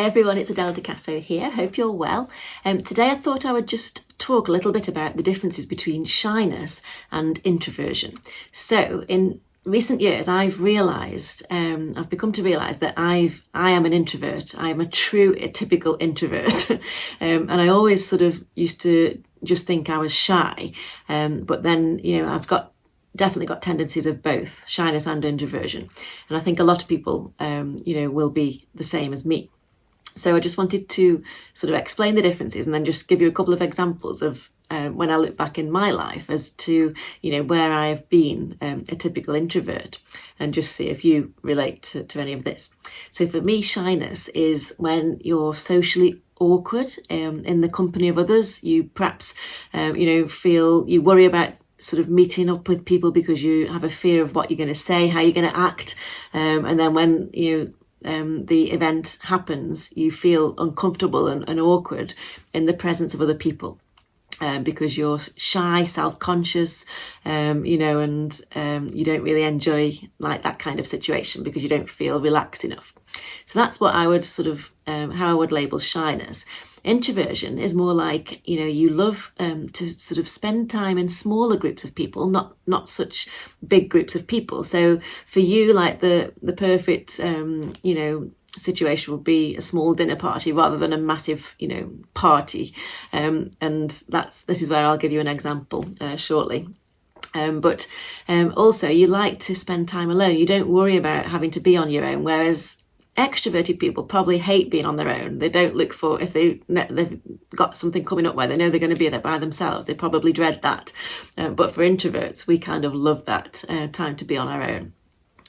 everyone, it's Adele here. Hope you're well. Today I thought I would just talk a little bit about the differences between shyness and introversion. So in recent years I've become to realise that I am an introvert. I am a typical introvert. And I always sort of used to just think I was shy. But then, I've definitely got tendencies of both shyness and introversion. And I think a lot of people, will be the same as me. So I just wanted to sort of explain the differences and then just give you a couple of examples of when I look back in my life as to, where I have been a typical introvert, and just see if you relate to any of this. So for me, shyness is when you're socially awkward in the company of others. You perhaps, feel you worry about sort of meeting up with people because you have a fear of what you're going to say, how you're going to act. And then when the event happens, you feel uncomfortable and awkward in the presence of other people. Because you're shy, self-conscious, and you don't really enjoy like that kind of situation because you don't feel relaxed enough. So that's what I would sort of, how I would label shyness. Introversion is more like, you love to sort of spend time in smaller groups of people, not such big groups of people. So for you, like the perfect, situation would be a small dinner party rather than a massive, party. And this is where I'll give you an example shortly. But also you like to spend time alone. You don't worry about having to be on your own, whereas extroverted people probably hate being on their own. They don't look for, if they've got something coming up where they know they're going to be there by themselves, they probably dread that. But for introverts, we kind of love that time to be on our own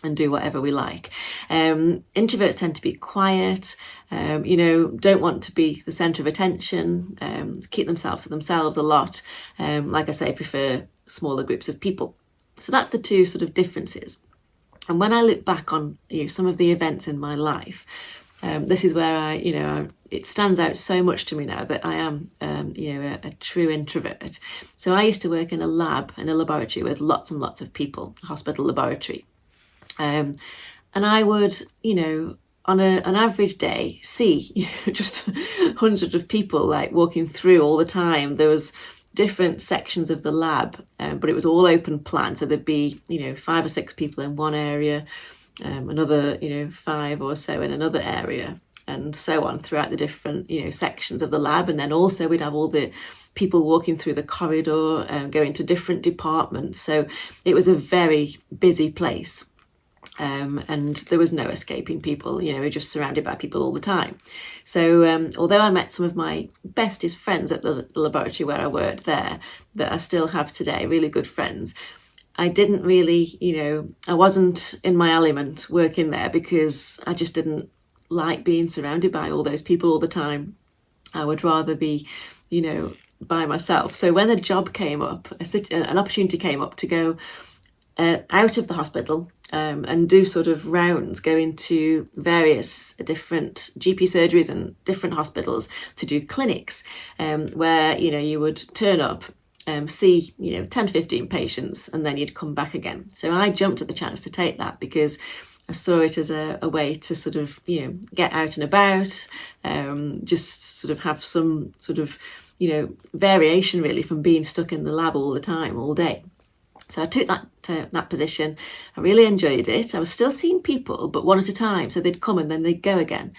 and do whatever we like. Introverts tend to be quiet, don't want to be the centre of attention, keep themselves to themselves a lot. Like I say, prefer smaller groups of people. So that's the two sort of differences. And when I look back on some of the events in my life, this is where it stands out so much to me now that I am, a true introvert. So I used to work in a laboratory with lots and lots of people, a hospital laboratory. And I would, on an average day, see just hundreds of people like walking through all the time. There was different sections of the lab, but it was all open plan. So there'd be, 5 or 6 people in one area, another, 5 or so in another area, and so on throughout the different, sections of the lab. And then also we'd have all the people walking through the corridor and going to different departments. So it was a very busy place. And there was no escaping people, we're just surrounded by people all the time. So although I met some of my bestest friends at the laboratory where I worked there, that I still have today, really good friends, I didn't really, I wasn't in my element working there because I just didn't like being surrounded by all those people all the time. I would rather be, by myself. So when a job came up, an opportunity came up to go out of the hospital and do sort of rounds, go into various different GP surgeries and different hospitals to do clinics where, you would turn up, see, 10, 15 patients, and then you'd come back again. So I jumped at the chance to take that because I saw it as a way to sort of, get out and about, just sort of have some sort of, variation really from being stuck in the lab all the time, all day. So I took that position. I really enjoyed it. I was still seeing people, but one at a time. So they'd come and then they'd go again.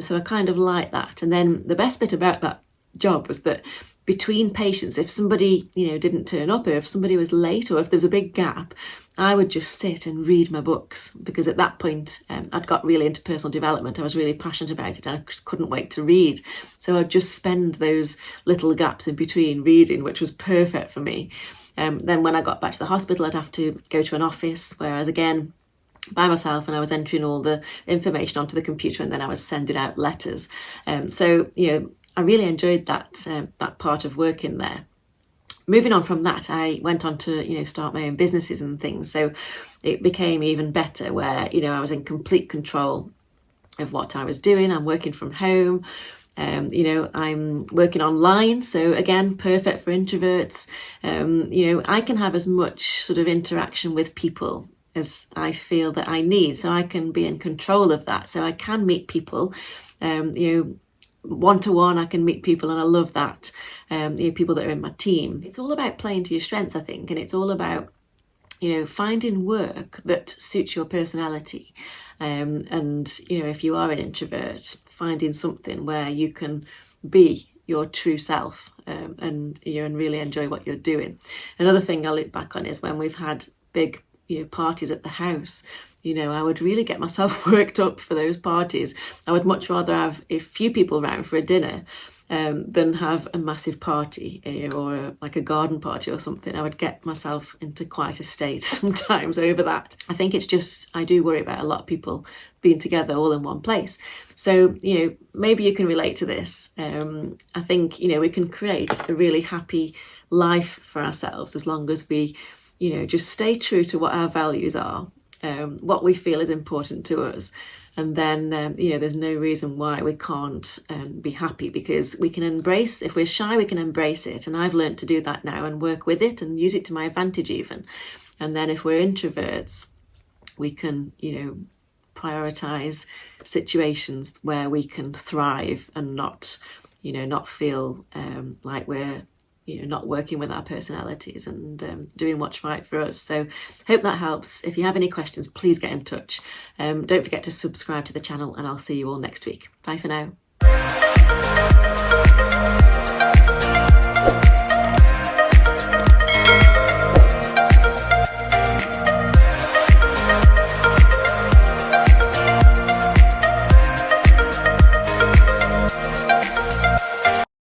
So I kind of liked that. And then the best bit about that job was that between patients, if somebody, didn't turn up, or if somebody was late, or if there was a big gap, I would just sit and read my books, because at that point I'd got really into personal development. I was really passionate about it and I just couldn't wait to read. So I'd just spend those little gaps in between reading, which was perfect for me. Then when I got back to the hospital, I'd have to go to an office where I was again by myself, and I was entering all the information onto the computer, and then I was sending out letters. So I really enjoyed that part of working there. Moving on from that, I went on to start my own businesses and things. So it became even better, where I was in complete control of what I was doing. I'm working from home. I'm working online, so again, perfect for introverts. I can have as much sort of interaction with people as I feel that I need, so I can be in control of that. So I can meet people One-to-one, I can meet people, and I love that. People that are in my team. It's all about playing to your strengths, I think, and it's all about finding work that suits your personality. And if you are an introvert, finding something where you can be your true self, and really enjoy what you're doing. Another thing I look back on is when we've had big parties at the house. I would really get myself worked up for those parties. I would much rather have a few people around for a dinner than have a massive party, or like a garden party or something. I would get myself into quite a state sometimes over that. I think it's just, I do worry about a lot of people being together all in one place. So, maybe you can relate to this. I think, we can create a really happy life for ourselves as long as we, just stay true to what our values are, what we feel is important to us. And then, there's no reason why we can't be happy, because we can embrace, if we're shy, we can embrace it. And I've learned to do that now and work with it and use it to my advantage even. And then if we're introverts, we can, prioritize situations where we can thrive and not feel like we're not working with our personalities, and doing what's right for us. So hope that helps. If you have any questions, please get in touch. Don't forget to subscribe to the channel, and I'll see you all next week. Bye for now.